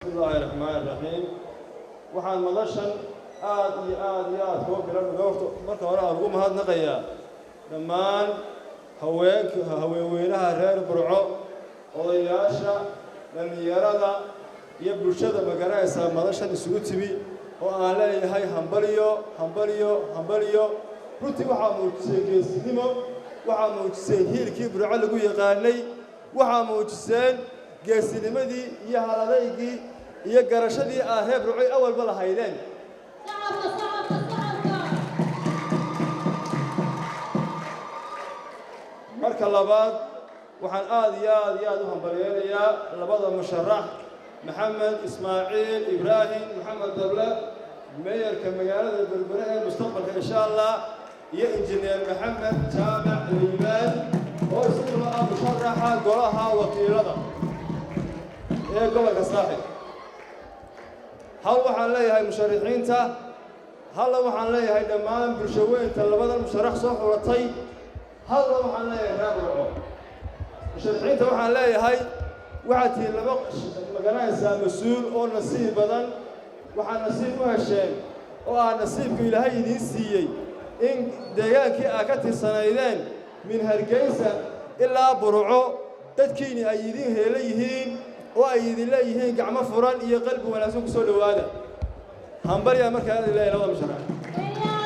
بسم الله الرحمن الرحيم waxaan madashan aad iyo koo filan marka hore aan ugu mahadnaqayaa dhammaan haweenweynaha reer Burco odayaasha dhalinyarada iyo bulshada magaranaysa madashan isugu timi oo aan leeyahay hambaliyo runtii waxaa muujisay geesinimo waxaa muujisay hiilkii Burco lagu yaqaanay waxaa muujiseen geesinimadii iyo haladaygii iyo garashadii reer Burco awalba lahaydeen marka labaad waxaan aad iyo u hambalyeeyaa labada musharax maxamed ismaaciil ibraahim maxamed dable mayorka magaalada Berbera ee mustaqbalka insha Allah iyo injineer maxamed jaamac riibaan oo isaguna ah musharaxa golaha wakiilada ee gobolka Saaxil hal waxaan leeyahay musharaxiinta hal waxaan leeyahay dhammaan bulshooyinka labada musharax soo xulatay hal waxaan leeyahay reer Burco musharaxiinta waxaan leeyahay waxaad tii laba magaranaysa mas'uul oo nasiib badan waxaan nasiib u hesheen oo nasiibku Ilaahay idin siiyay in deegaankii aad ka tirsanaydeen min Hargeysa ilaa Burco dadkiina ay idin heelayihiin oo ay idin leeyihiin gacmo furan iyo qalbi wanaagsan ku soo dhawaada hambariya markaa ilaahay labada musharax